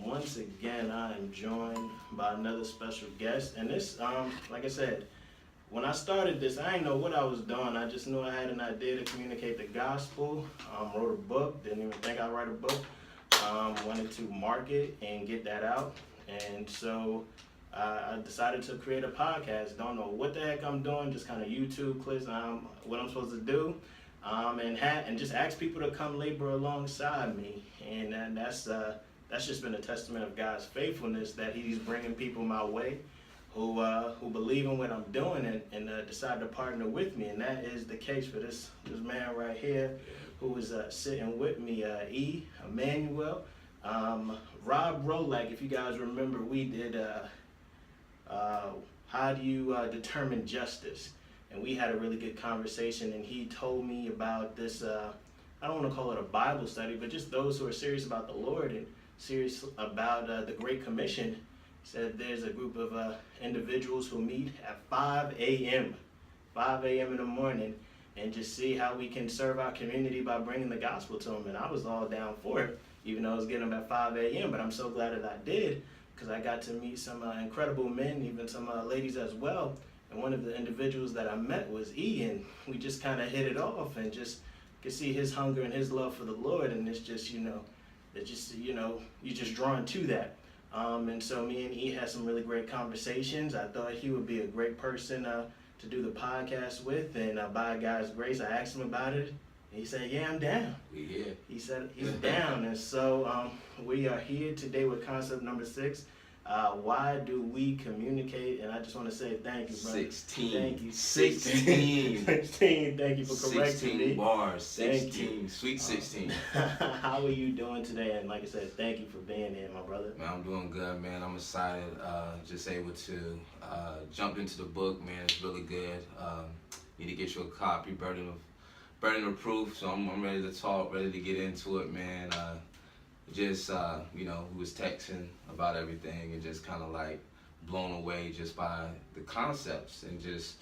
once again, I am joined by another special guest. And this, like I said, when I started this, I didn't know what I was doing. I just knew I had an idea to communicate the gospel. Wrote a book, didn't even think I'd write a book. Wanted to market and get that out. And so I decided to create a podcast. Don't know what the heck I'm doing, just kind of YouTube clips, what I'm supposed to do. And just ask people to come labor alongside me. And that's just been a testament of God's faithfulness, that He's bringing people my way who believe in what I'm doing and decide to partner with me. And that is the case for this man right here, who is sitting with me, Emmanuel. Rob Rolak, if you guys remember, we did How Do You Determine Justice? And we had a really good conversation, and he told me about this, I don't want to call it a Bible study, but just those who are serious about the Lord and serious about the Great Commission. He said there's a group of individuals who meet at 5 a.m. in the morning, and just see how we can serve our community by bringing the gospel to them. And I was all down for it, even though I was getting them at 5 a.m., but I'm so glad that I did, because I got to meet some incredible men, even some ladies as well. And one of the individuals that I met was E, and we just kind of hit it off and just could see his hunger and his love for the Lord. And it's just, you're just drawn to that. And so me and E had some really great conversations. I thought he would be a great person to do the podcast with. And by God's grace, I asked him about it. He said, yeah, I'm down. Yeah. He said he's down. And so we are here today with concept number 6. Why do we communicate? And I just want to say thank you, brother. 16. Thank you. 16. 16. Thank you for correcting 16 me. bars. 16. Sweet 16. How are you doing today? And like I said, thank you for being here, my brother. Man, I'm doing good, man. I'm excited. Just able to jump into the book, man. It's really good. Need to get you a copy, burden of proof. So I'm ready to talk, ready to get into it, man. We was texting about everything and just kind of like blown away just by the concepts and just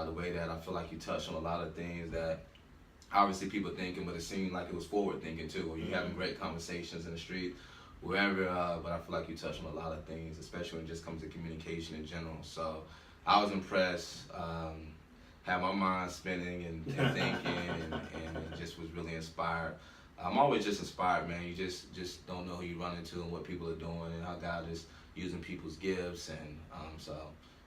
the way that I feel like you touched on a lot of things that obviously people thinking, but it seemed like it was forward thinking too. Or you having great conversations in the street, wherever, but I feel like you touched on a lot of things, especially when it just comes to communication in general. So I was impressed, had my mind spinning and thinking and just was really inspired. I'm always just inspired, man. You just don't know who you run into and what people are doing and how God is using people's gifts. And so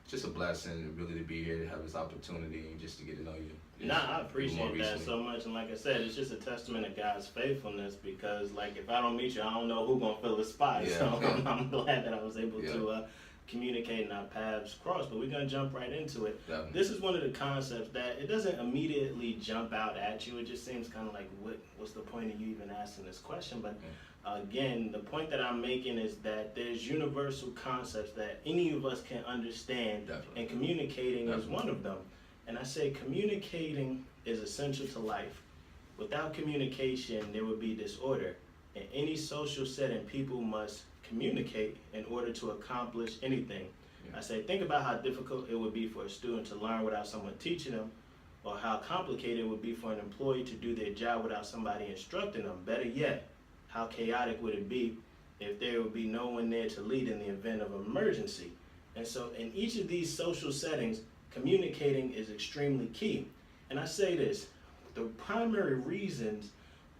it's just a blessing really to be here, to have this opportunity and just to get to know you. I appreciate that so much. And like I said, it's just a testament of God's faithfulness, because like if I don't meet you, I don't know who's going to fill the spot. Yeah. So I'm glad that I was able to communicate and our paths cross. But we're going to jump right into it. Definitely. This is one of the concepts that it doesn't immediately jump out at you. It just seems kind of like, what's the point of you even asking this question? But again, the point that I'm making is that there's universal concepts that any of us can understand. Definitely. And communicating is one of them. And I say communicating is essential to life. Without communication, there would be disorder. In any social setting, people must communicate in order to accomplish anything. Yeah. I say, think about how difficult it would be for a student to learn without someone teaching them, or how complicated it would be for an employee to do their job without somebody instructing them. Better yet, how chaotic would it be if there would be no one there to lead in the event of emergency? And so in each of these social settings, communicating is extremely key. And I say this, the primary reasons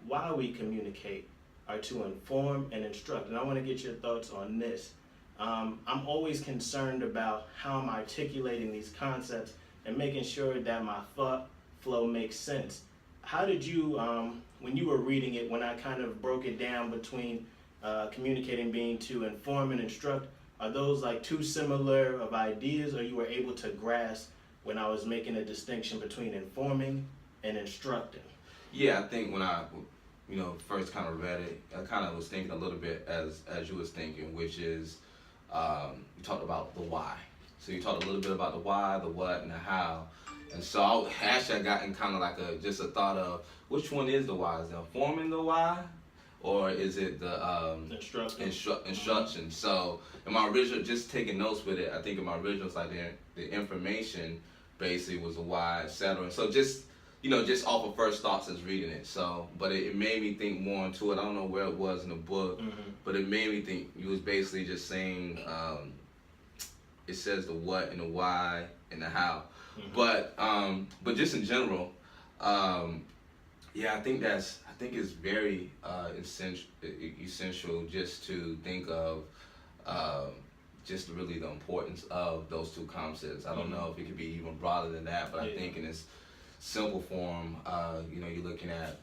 why we communicate are to inform and instruct. And I want to get your thoughts on this. I'm always concerned about how I'm articulating these concepts and making sure that my thought flow makes sense. How did you, when you were reading it, when I kind of broke it down between communicating being to inform and instruct, are those like too similar of ideas, or you were able to grasp when I was making a distinction between informing and instructing? Yeah, I think when I first kind of read it, I kind of was thinking a little bit as you was thinking, which is you talked about the why. So you talked a little bit about the why, the what, and the how. And so I got in kind of like a thought of which one is the why? Is it informing the why, or is it the instruction? So in my original, just taking notes with it, I think in my original, it's like the information basically was the why, etc. So just just off of first thoughts as reading it. So, but it made me think more into it. I don't know where it was in the book, but it made me think. You was basically just saying, it says the what and the why and the how, but just in general, yeah, I think it's very essential just to think of just really the importance of those two concepts. I don't know if it could be even broader than that, but I think in its simple form, you're looking at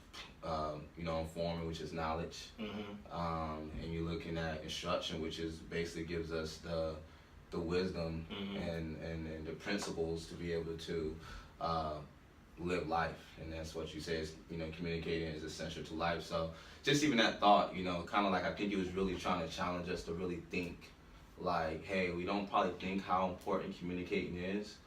informing, which is knowledge, and you're looking at instruction, which is basically gives us the wisdom and the principles to be able to live life. And that's what you say is, communicating is essential to life. So just even that thought, kind of like, I think he was really trying to challenge us to really think like, hey, we don't probably think how important communicating is,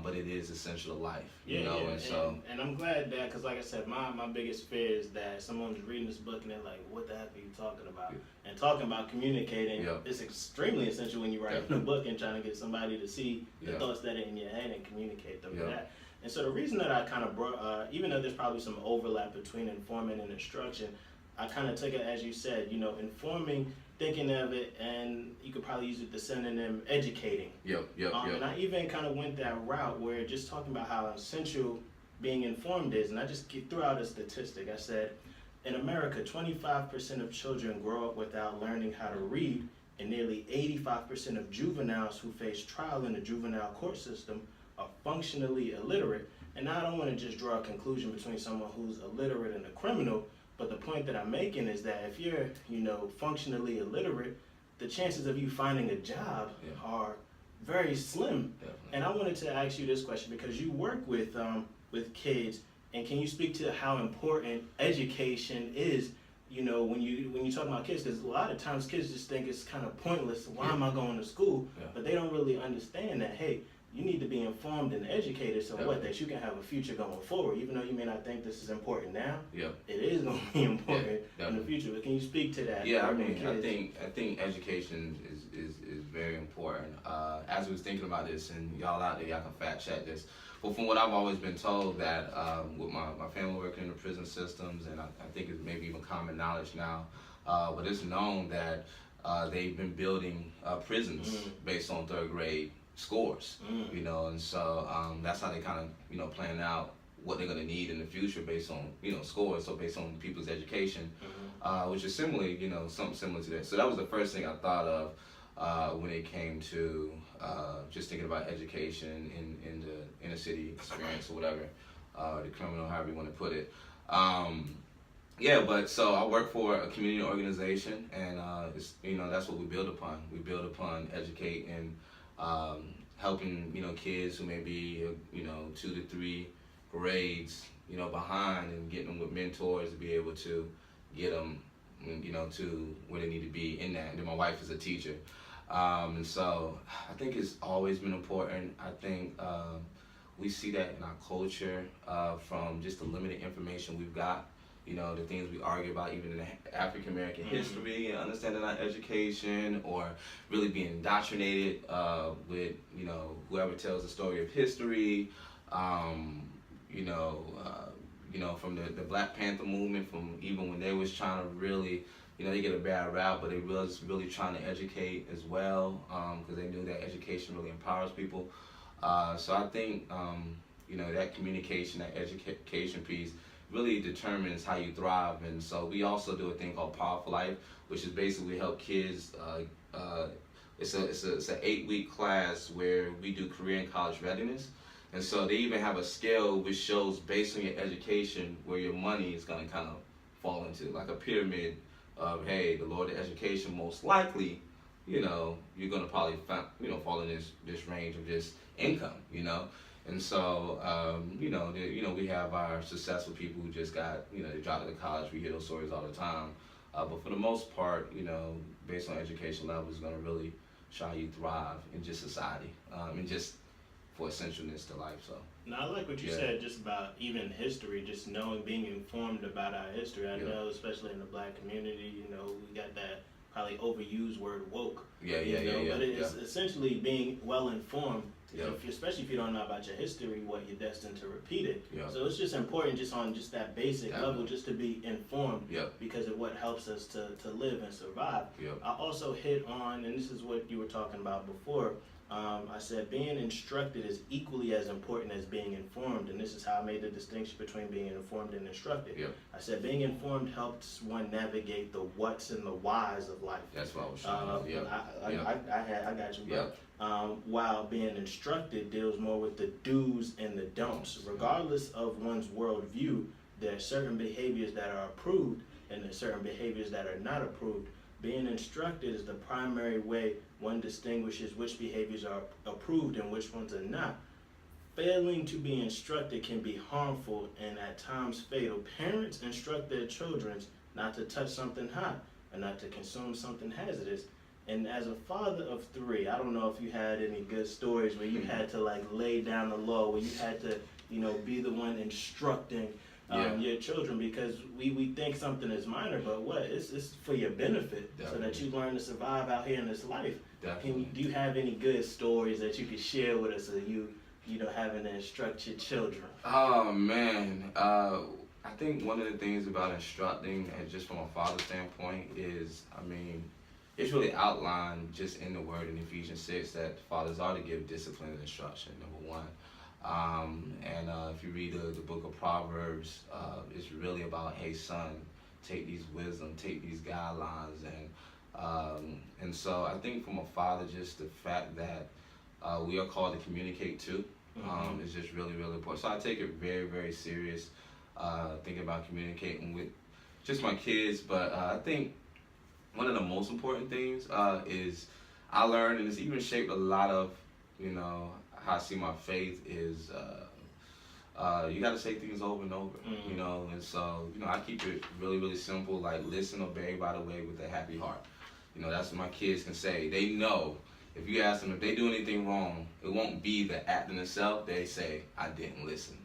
but it is essential to life, and I'm glad that, because like I said, my biggest fear is that someone's reading this book and they're like, what the heck are you talking about? And talking about communicating is extremely essential when you write a book and trying to get somebody to see the thoughts that are in your head and communicate them to that. And so the reason that I kind of brought, even though there's probably some overlap between informing and instruction, I kind of took it, as you said, informing, thinking of it, and you could probably use it the synonym educating. And I even kind of went that route where just talking about how essential being informed is, and I just threw out a statistic. I said, in America, 25% of children grow up without learning how to read, and nearly 85% of juveniles who face trial in the juvenile court system are functionally illiterate. And now I don't want to just draw a conclusion between someone who's illiterate and a criminal, but the point that I'm making is that if you're, functionally illiterate, the chances of you finding a job are very slim. And I wanted to ask you this question because you work with kids, and can you speak to how important education is? When you talk about kids, because a lot of times kids just think it's kind of pointless. Why am I going to school? But they don't really understand that, hey, you need to be informed and educated so that you can have a future going forward. Even though you may not think this is important now, it is going to be important in the future. But can you speak to that? Yeah, I think education is very important. As we was thinking about this, and y'all out there, y'all can fact check this. But from what I've always been told, that with my family working in the prison systems, and I think it's maybe even common knowledge now, but it's known that they've been building prisons based on third grade scores, and so that's how they kind of plan out what they're going to need in the future based on scores, so based on people's education, which is similarly something similar to that. So that was the first thing I thought of when it came to just thinking about education in the inner city experience or whatever, the criminal, however you want to put it. But so I work for a community organization, and it's, that's what we build upon. We build upon educating, helping kids who may be 2 to 3 grades behind, and getting them with mentors to be able to get them to where they need to be in that. And then my wife is a teacher, and so I think it's always been important. I think we see that in our culture from just the limited information we've got. The things we argue about even in African American history, and understanding our education, or really being indoctrinated with, whoever tells the story of history, from the Black Panther movement, from even when they was trying to really, they get a bad rap, but they was really trying to educate as well, because they knew that education really empowers people. So I think, that communication, that education piece, really determines how you thrive. And so we also do a thing called Powerful Life, which is basically help kids. It's an 8-week class where we do career and college readiness. And so they even have a scale which shows, based on your education, where your money is going to kind of fall into, like a pyramid of, hey, the lower the education, most likely, you're going to probably fall in this range of just income, And so, we have our successful people who just got, they dropped out of college. We hear those stories all the time. But for the most part, based on education level, is going to really show you thrive in just society, and just for essentialness to life. So. Now, I like what you said just about even history, just knowing, being informed about our history. I know, especially in the Black community, we got that probably overused word woke. Yeah. But it's essentially being well informed. Yeah. Especially if you don't know about your history, what you're destined to repeat it. Yeah. So it's just important, just on just that basic level, just to be informed, because of what helps us to live and survive. I also hit on, and this is what you were talking about before. I said being instructed is equally as important as being informed, and this is how I made the distinction between being informed and instructed. I said being informed helps one navigate the whats and the whys of life. That's what I was saying. I got you, bro. While being instructed deals more with the do's and the don'ts. Regardless of one's worldview, there are certain behaviors that are approved and there are certain behaviors that are not approved. Being instructed is the primary way one distinguishes which behaviors are approved and which ones are not. Failing to be instructed can be harmful and at times fatal. Parents instruct their children not to touch something hot and not to consume something hazardous. And as a father of 3, I don't know if you had any good stories where you had to like lay down the law, where you had to, be the one instructing your children, because we think something is minor, but it's for your benefit. Definitely. So that you learn to survive out here in this life. Do you have any good stories that you could share with us of you having to instruct your children? Oh man, I think one of the things about instructing, and just from a father standpoint, is, it's really outlined just in the word in Ephesians 6 that fathers are to give discipline and instruction, number one. And if you read the book of Proverbs, it's really about, hey son, take these wisdom, take these guidelines, and so I think from a father, just the fact that we are called to communicate too, is just really, really important. So I take it very, very serious, thinking about communicating with just my kids, but I think one of the most important things is I learned, and it's even shaped a lot of, how I see my faith, is you got to say things over and over, and so, I keep it really, really simple, like listen, obey, by the way, with a happy heart. That's what my kids can say. They know if you ask them if they do anything wrong, it won't be the act in itself. They say, I didn't listen,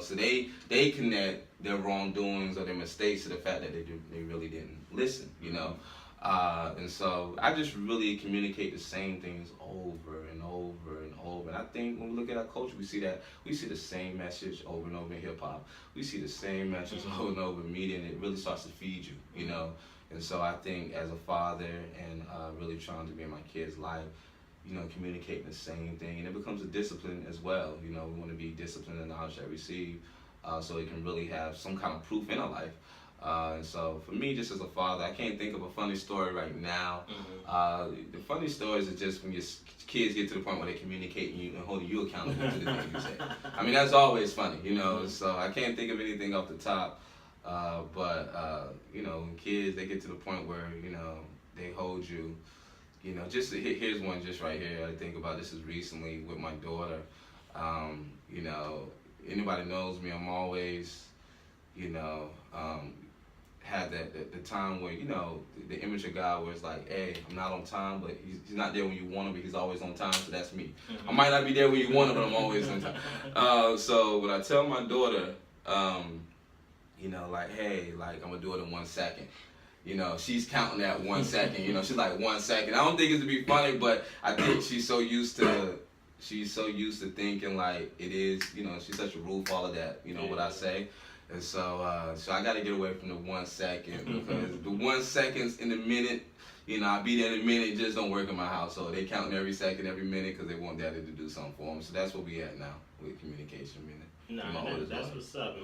so they connect their wrongdoings or their mistakes to the fact that they really didn't listen, and so I just really communicate the same things over and over and over. And I think when we look at our culture, we see the same message over and over in hip hop. We see the same message over and over in media, and it really starts to feed you, And so I think as a father and really trying to be in my kids' life, communicating the same thing, and it becomes a discipline as well. We want to be disciplined in the knowledge that we receive, so it can really have some kind of proof in our life. And so for me, just as a father, I can't think of a funny story right now. The funny stories are just when your kids get to the point where they communicate and holding you accountable to the things you say. That's always funny, so I can't think of anything off the top. But when kids, they get to the point where, they hold you, just here's one just right here. I think about this is recently with my daughter. Anybody knows me, I'm always, had the time where, the image of God where it's like, hey, I'm not on time, but he's not there when you want him, but he's always on time, so that's me. I might not be there when you want him, but I'm always on time. So when I tell my daughter, like, hey, like, I'm gonna do it in 1 second. She's counting that 1 second, she's like 1 second. I don't think it's to be funny, but I think she's so used to thinking like it is, she's such a rule follower that, what I say. And so I got to get away from the 1 second, because the 1 seconds in a minute, I'll be there in a minute, it just don't work in my household. They counting every second, every minute, because they want daddy to do something for them. So that's what we at now with communication. That's what's up.